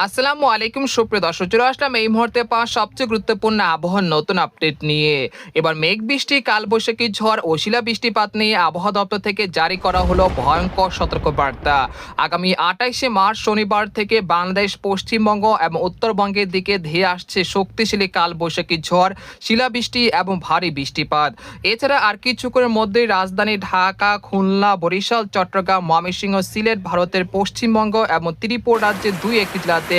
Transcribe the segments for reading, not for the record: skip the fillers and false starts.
আসসালামু আলাইকুম সুপ্রিয় দর্শক, চলে আসলাম এই মুহূর্তে পাওয়া সবচেয়ে গুরুত্বপূর্ণ আবহাওয়ার নতুন আপডেট নিয়ে। এবার মেঘ বৃষ্টি, কালবৈশাখী ঝড় ও শিলাবৃষ্টিপাত নিয়ে আবহাওয়া দপ্তর থেকে জারি করা হলো ভয়ঙ্কর সতর্কবার্তা। আগামী 28শে মার্চ শনিবার থেকে বাংলাদেশ, পশ্চিমবঙ্গ এবং উত্তরবঙ্গের দিকে ধেয়ে আসছে শক্তিশালী কালবৈশাখী ঝড়, শিলাবৃষ্টি এবং ভারী বৃষ্টিপাত। এছাড়া আর কিছুক্ষণের মধ্যেই রাজধানী ঢাকা, খুলনা, বরিশাল, চট্টগ্রাম, ময়মনসিংহ, সিলেট, ভারতের পশ্চিমবঙ্গ এবং ত্রিপুরা রাজ্যের দুই একটি জেলাতে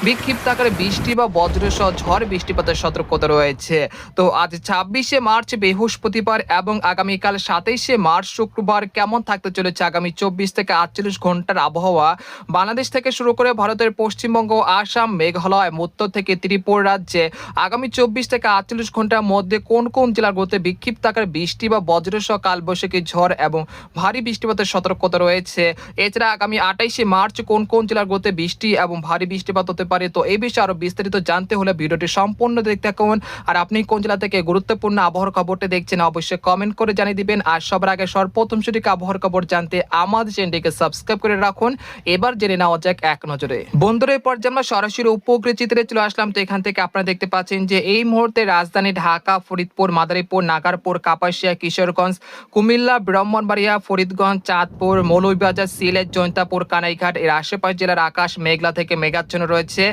বিক্ষিপ্ত আকারে বৃষ্টি বা বজ্রসহ ঝড় বৃষ্টিপাতের সতর্কতা রয়েছে। তো আজ 26শে মার্চ বৃহস্পতিবার এবং আগামীকাল 27শে মার্চ শুক্রবার কেমন থাকতে চলেছে আগামী 24 থেকে 48 ঘন্টার আবহাওয়া। বাংলাদেশ থেকে শুরু করে ভারতের পশ্চিমবঙ্গ, আসাম, মেঘালয় এবং উত্তর থেকে ত্রিপুরা রাজ্যে আগামী 24 থেকে 48 ঘন্টার মধ্যে কোন কোন জেলাগুলোতে বিক্ষিপ্ত আকারে বৃষ্টি বা বজ্রসহ কালবৈশাখী ঝড় এবং ভারী বৃষ্টিপাতের সতর্কতা রয়েছে। এছাড়া আগামী 28শে মার্চ কোন কোন জেলাগুলোতে বৃষ্টি এবং ভারী বৃষ্টিপাত হতে পারে। তো এই বিষয়ে আরো বিস্তারিত জানতে হলে ভিডিওটি সম্পূর্ণ দেখতে থাকুন। আর আপনি কোন জেলা থেকে গুরুত্বপূর্ণ আবহাওয়ার খবরটি দেখছেন অবশ্যই কমেন্ট করে জানিয়ে দিবেন। আর সবার আগে সর্বপ্রথম সঠিক আবহাওয়ার খবর জানতে আমাদের চ্যানেলটিকে সাবস্ক্রাইব করে রাখুন। এবার জেনে নেওয়া যাক এক নজরে। বন্ধুরা, এই পর্যায়ে আমরা সরাসরি উপগ্রহ চিত্রে চলে আসলাম। তো এখান থেকে আপনারা দেখতে পাচ্ছেন যে এই মুহূর্তে রাজধানী ঢাকা, ফরিদপুর, মাদারীপুর, নাগারপুর, কাপাসিয়া, কিশোরগঞ্জ, কুমিল্লা, ব্রাহ্মণবাড়িয়া, ফরিদগঞ্জ, চাঁদপুর, মৌলভীবাজার, সিলেট, জৈন্তাপুর, কানাইঘাট এর আশেপাশ জেলার আকাশ মেঘলা থেকে মেঘাচ্ছন্ন রয়েছে।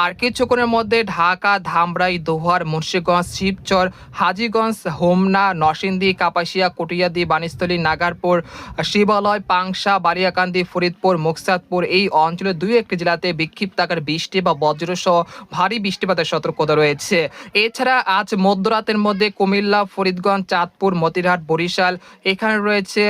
আর কিছুক্ষণের মধ্যে ঢাকা, ধামরাই, দোহার, মুন্সিগঞ্জ, শিবচর, হাজীগঞ্জ, হোমনা, নরসিংদী, কাপাসিয়া, কটিয়াদি, বাণীস্থলী, নাগারপুর, শিবালয়, পাংশা, বারিয়াকান্দি, ফরিদপুর, মুকসাদপুর এই অঞ্চলের দুই একটি জেলাতে বিক্ষিপ্ত আকার বৃষ্টি বা বজ্রসহ ভারী বৃষ্টিপাতের সতর্কতা রয়েছে। এছাড়া আজ মধ্যরাতের মধ্যে কুমিল্লা, ফরিদগঞ্জ, চাঁদপুর, মতিরহাট, বরিশাল এখানে রয়েছে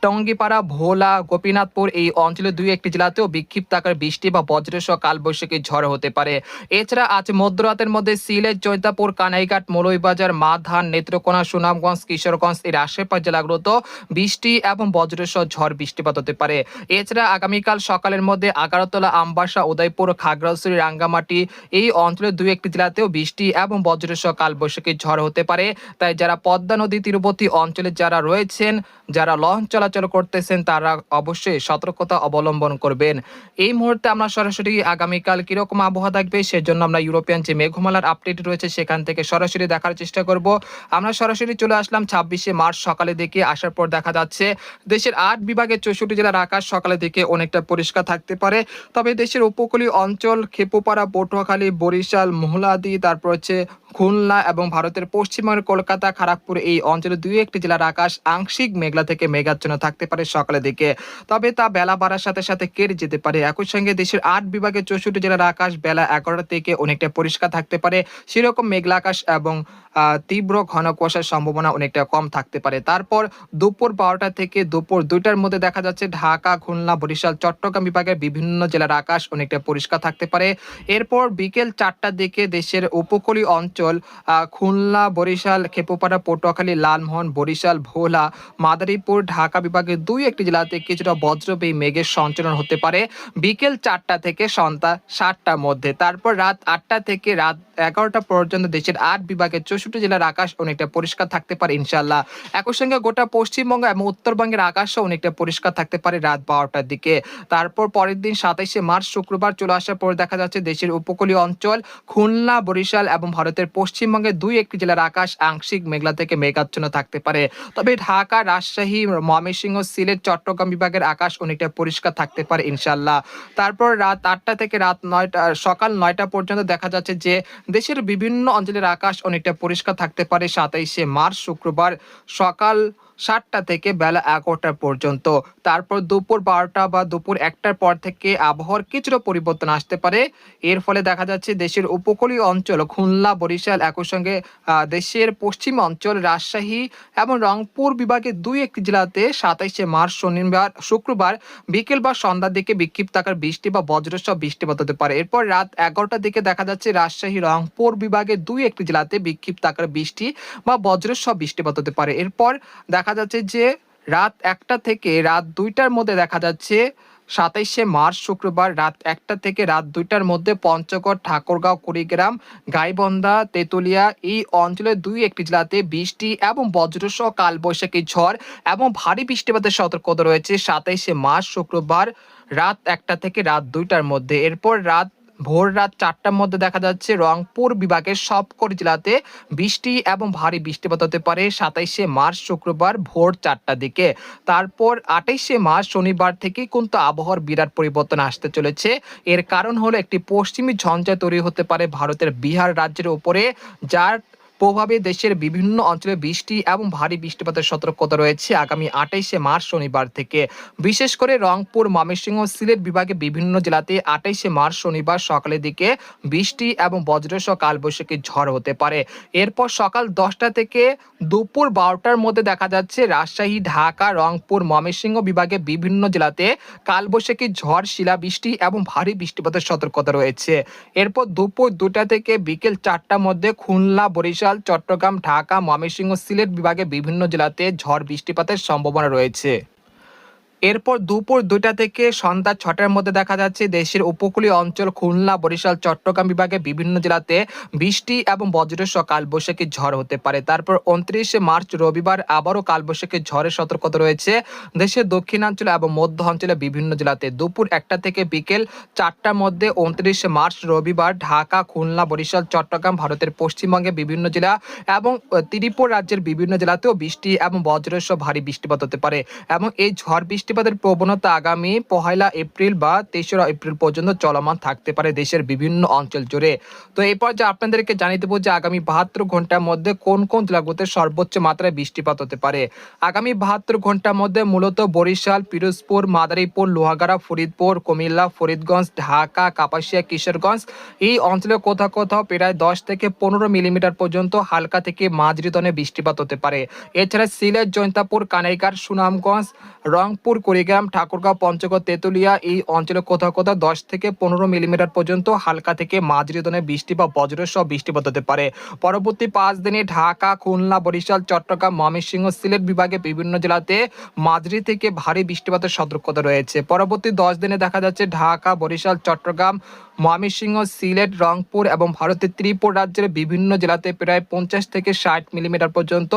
টঙ্গিপাড়া, ভোলা, গোপীনাথপুর এই অঞ্চলের দুই একটি জেলাতেও বিক্ষিপ্ত আকার বৃষ্টি বা বজ্রসহ কালবৈশাখী ঝড় হতে পারে। এছাড়া আজ মধ্যরাতের মধ্যে সিলেট, জৈন্তাপুর, কানাইঘাট, মৌলভীবাজার, মাধান, নেত্রকোনা, সুনামগঞ্জ, কিশোরগঞ্জ এর আশেপাশ জেলাগুলোতেও বৃষ্টি এবং বজ্রসহ ঝড় বৃষ্টিপাত হতে পারে। এছাড়া আগামীকাল সকালের মধ্যে আগারতলা, আমবাসা, উদয়পুর, খাগড়াছড়ি, রাঙ্গামাটি এই অঞ্চলের দুই একটি জেলাতেও বৃষ্টি এবং বজ্রসহ কালবৈশাখী ঝড় হতে পারে। তাই যারা পদ্মা নদী তীরবর্তী অঞ্চলে যারা রয়েছেন, যারা লঞ্চ চলাচল করতেছেন তারা অবশ্যই সতর্কতা অবলম্বন করবেন। এই মুহূর্তে আমরা সরাসরি আগামীকাল কিরকম আবহাওয়া থাকবে সেজন্য আমরা ইউরোপিয়ান যে মেঘমালার আপডেট রয়েছে সেখান থেকে সরাসরি দেখার চেষ্টা করব। আমরা সরাসরি চলে আসলাম 26শে মার্চ সকালে দিকে। আসার পর দেখা যাচ্ছে দেশের 8 বিভাগের 64 জেলার আকাশ সকালে দিকে অনেকটা পরিষ্কার থাকতে পারে। তবে দেশের উপকূলীয় অঞ্চল খেপুপাড়া, পটুয়াখালী, বরিশাল, মহুলাদি, তারপর হচ্ছে খুলনা এবং ভারতের পশ্চিমবঙ্গের কলকাতা, খড়গপুর এই অঞ্চলের দুই একটি জেলার আকাশ আংশিক মেঘলা থেকে মেঘাচ্ছন্ন থাকতে পারে সকালের দিকে। তবে তা বেলা বাড়ার সাথে সাথে কেটে যেতে পারে। একই সঙ্গে দেশের 8 বিভাগের 64 জেলার আকাশ বেলা 11টা থেকে অনেকটা পরিষ্কার থাকতে পারে। সেরকম মেঘলা আকাশ এবং তীব্র ঘন কুয়াশার সম্ভাবনা অনেকটা কম থাকতে পারে। তারপর দুপুর 12টা থেকে দুপুর 2টার মধ্যে দেখা যাচ্ছে ঢাকা, খুলনা, বরিশাল, চট্টগ্রাম বিভাগের বিভিন্ন জেলার আকাশ অনেকটা পরিষ্কার থাকতে পারে। এরপর বিকেল 4টার দিকে দেশের উপকূলীয় অঞ্চল খুলনা, বরিশাল, খেপুপাড়া, পটুয়াখালী, লালমোহন, বরিশাল, ভোলা, মাদারীপুর, ঢাকা বিভাগের দুই একটি জেলাতে কিছুটা বজ্রবেয়ী মেঘের সঞ্চালন হতে পারে বিকেল 4টা থেকে সন্ধ্যা 7টার মধ্যে। তারপর রাত 8টা থেকে রাত 11টা পর্যন্ত দেশের 8 বিভাগের 64 জেলার আকাশ অনেকটা পরিষ্কার থাকতে পারে ইনশাআল্লাহ। একই সঙ্গে গোটা পশ্চিমবঙ্গ এবং উত্তরবঙ্গের আকাশও অনেকটা পরিষ্কার থাকতে পারে রাত 12টার দিকে। তারপর পরের দিন 27শে মার্চ শুক্রবার চলে আসার পর দেখা যাচ্ছে দেশের উপকূলীয় অঞ্চল খুলনা, বরিশাল এবং ভারতের পশ্চিমবঙ্গের দুই একটি জেলার আকাশ আংশিক মেঘলা থেকে মেঘাচ্ছন্ন থাকতে পারে। তবে ঢাকা, রাজশাহী, ময়মনসিংহ, সিলেট, চট্টগ্রাম বিভাগের আকাশ অনেকটা পরিষ্কার থাকতে পারে ইনশাআল্লাহ। তারপর রাত 8টা থেকে রাত 9টা সকাল 9টা পর্যন্ত দেখা যাচ্ছে যে দেশের বিভিন্ন অঞ্চলের আকাশ অনেকটা পরিষ্কার থাকতে পারে 27শে মার্চ শুক্রবার সকাল 7টা থেকে বেলা 11টা পর্যন্ত। তারপর দুপুর 12টা বা দুপুর 1টার পর থেকে আবহাওয়ার কিছুটা পরিবর্তন আসতে পারে। এর ফলে দেখা যাচ্ছে দেশের উপকূলীয় অঞ্চল খুলনা, বরিশাল একই সঙ্গে দেশের পশ্চিম অঞ্চল রাজশাহী এবং রংপুর বিভাগের দুই একটি জেলাতে 27শে মার্চ শুক্রবার বিকেল বা সন্ধ্যার দিকে বিক্ষিপ্ত আকার বৃষ্টি বা বজ্রসহ বৃষ্টিপাত হতে পারে। এরপর রাত 11টার দিকে দেখা যাচ্ছে রাজশাহী, রংপুর বিভাগের দুই একটি জেলাতে বিক্ষিপ্ত আকার বৃষ্টি বা বজ্রসহ বৃষ্টিপাত হতে পারে। এরপর দেখা যাচ্ছে যে রাত 1টা থেকে রাত 2টার মধ্যে দেখা যাচ্ছে 27শে মার্চ শুক্রবার রাত 1টা থেকে রাত 2টার মধ্যে পঞ্চগড়, ঠাকুরগাঁও, কুড়িগ্রাম, গাইবান্ধা, তেতুলিয়া এই অঞ্চলের দুই একটি জেলাতে বৃষ্টি এবং বজ্রসহ কালবৈশাখী ঝড় এবং ভারী বৃষ্টিপাতের সতর্কতা রয়েছে 27শে মার্চ শুক্রবার রাত 1টা থেকে রাত 2টার মধ্যে। এরপর রাত ভোর রাত 4টার মধ্যে দেখা যাচ্ছে রংপুর বিভাগের সবকটি জেলাতে বৃষ্টি এবং ভারী বৃষ্টিপাত হতে পারে 27শে মার্চ শুক্রবার ভোর 4টার দিকে। তারপর 28শে মার্চ শনিবার থেকে কিন্তু আবহাওয়ার বিরাট পরিবর্তন আসতে চলেছে। এর কারণ হলো একটি পশ্চিমী ঝঞ্ঝা তৈরি হতে পারে ভারতের বিহার রাজ্যের উপরে, যার প্রভাবে দেশের বিভিন্ন অঞ্চলে বৃষ্টি এবং ভারী বৃষ্টিপাতের সতর্কতা রয়েছে আগামী 28শে মার্চ শনিবার থেকে। বিশেষ করে রংপুর, ময়মনসিংহ, সিলেট বিভাগে বিভিন্ন জেলাতে 28শে মার্চ শনিবার সকালের দিকে বৃষ্টি এবং বজ্রসহ কালবৈশাখী ঝড় হতে পারে। এরপর সকাল 10টা থেকে দুপুর 12টার মধ্যে দেখা যাচ্ছে রাজশাহী, ঢাকা, রংপুর, ময়মনসিংহ বিভাগে বিভিন্ন জেলাতে কালবৈশাখী ঝড়, শিলাবৃষ্টি এবং ভারী বৃষ্টিপাতের সতর্কতা রয়েছে। এরপর দুপুর 2টা থেকে বিকেল 4টার মধ্যে খুলনা, বরিশাল, চট্টগ্রাম, ঢাকা, ময়মনসিংহ, সিলেট বিভাগে বিভিন্ন জেলাতে ঝড় বৃষ্টিপাতের সম্ভাবনা রয়েছে। এরপর দুপুর 2টা থেকে সন্ধ্যা 6টার মধ্যে দেখা যাচ্ছে দেশের উপকূলীয় অঞ্চল খুলনা, বরিশাল, চট্টগ্রাম বিভাগে বিভিন্ন জেলাতে বৃষ্টি এবং বজ্রসহ কালবৈশাখী ঝড় হতে পারে। তারপর 29শে মার্চ রবিবার আবারও কালবৈশাখী ঝড়ের সতর্কতা রয়েছে দেশের দক্ষিণাঞ্চল এবং মধ্য অঞ্চলে বিভিন্ন জেলাতে। দুপুর 1টা থেকে বিকেল 4টার মধ্যে 29শে মার্চ রবিবার ঢাকা, খুলনা, বরিশাল, চট্টগ্রাম, ভারতের পশ্চিমবঙ্গে বিভিন্ন জেলা এবং ত্রিপুরা রাজ্যের বিভিন্ন জেলাতেও বৃষ্টি এবং বজ্রসহ ভারী বৃষ্টিপাত হতে পারে এবং এই ঝড় বৃষ্টিপাতের প্রবণতা আগামী 1 এপ্রিল বা 3রা এপ্রিল পর্যন্ত চলমান থাকতে পারে দেশের বিভিন্ন অঞ্চল জুড়ে। তো এই পর্যায়ে আপনাদেরকে জানিয়ে দেবো যে আগামী 72 ঘন্টার মধ্যে কোন কোন জেলাগুলোতে সর্বোচ্চ মাত্রায় বৃষ্টিপাত হতে পারে। আগামী 72 ঘন্টার মধ্যে মূলত বরিশাল, পিরোজপুর, মাদারীপুর, লোহাগাড়া, ফরিদপুর, কুমিল্লা, ফরিদগঞ্জ, ঢাকা, কাপাসিয়া, কিশোরগঞ্জ এই অঞ্চলে কোথাও কোথাও প্রায় 10 থেকে 15 মিলিমিটার পর্যন্ত হালকা থেকে মাঝারি ধরনের বৃষ্টিপাত হতে পারে। এছাড়া সিলেট, জৈন্তাপুর, কানাইঘাট, সুনামগঞ্জ, রংপুর, কুড়িগ্রাম, ঠাকুরগাঁও, পঞ্চগড়, তেঁতুলিয়া এই অঞ্চলে কোথাও কোথাও 10 থেকে 15 মিলিমিটার পর্যন্ত হালকা থেকে মাঝারি ধরনের বৃষ্টি বা বজ্রসহ বৃষ্টিপাত হতে পারে। পরবর্তী 5 দিনে ঢাকা, খুলনা, বরিশাল, চট্টগ্রাম, ময়মনসিংহ, সিলেট বিভাগে বিভিন্ন জেলাতে মাঝারি থেকে ভারী বৃষ্টিপাতের সতর্কতা রয়েছে। পরবর্তী 10 দিনে দেখা যাচ্ছে ঢাকা, বরিশাল, চট্টগ্রাম, ময়মনসিংহ, সিলেট, রংপুর এবং ভারতের ত্রিপুরা রাজ্যের বিভিন্ন জেলাতে প্রায় 50 থেকে 60 মিলিমিটার পর্যন্ত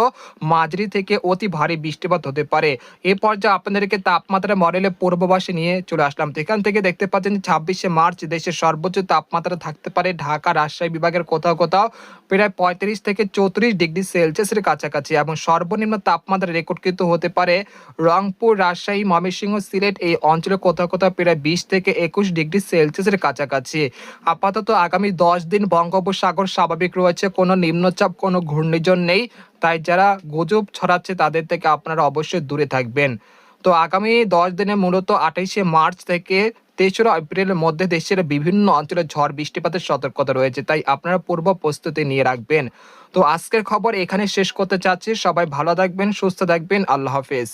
মাঝারি থেকে অতি ভারী বৃষ্টিপাত হতে পারে। এই পর্যায়ে আপনাদেরকে তাপমাত্রা মডেলে পূর্বাভাসে নিয়ে চলে আসলাম। তো এখান থেকে দেখতে পাচ্ছেন 26শে মার্চ দেশের সর্বোচ্চ তাপমাত্রা থাকতে পারে ঢাকা, রাজশাহী বিভাগের কোথাও কোথাও প্রায় 35 থেকে 34 ডিগ্রি সেলসিয়াসের কাছাকাছি এবং সর্বনিম্ন তাপমাত্রা রেকর্ডকৃত হতে পারে রংপুর, রাজশাহী, ময়মনসিংহ, সিলেট এই অঞ্চলে কোথাও কোথাও প্রায় 20 থেকে 21 ডিগ্রি সেলসিয়াসের কাছাকাছি। আপাতত আগামী 10 দিন বঙ্গোপসাগর স্বাভাবিক রয়েছে, কোনো নিম্নচাপ, কোনো ঘূর্ণিঝড় নেই। তাই যারা গুজব ছড়াচ্ছে তাদের থেকে আপনারা অবশ্যই দূরে থাকবেন। তো আগামী 10 দিনে মূলত 28শে মার্চ থেকে 3রা এপ্রিলের মধ্যে দেশের বিভিন্ন অঞ্চলে ঝড় বৃষ্টিপাতের সতর্কতা রয়েছে, তাই আপনারা পূর্ব প্রস্তুতি নিয়ে রাখবেন। তো আজকের খবর এখানে শেষ করতে চাচ্ছি। সবাই ভালো থাকবেন, সুস্থ থাকবেন। আল্লাহ হাফেজ।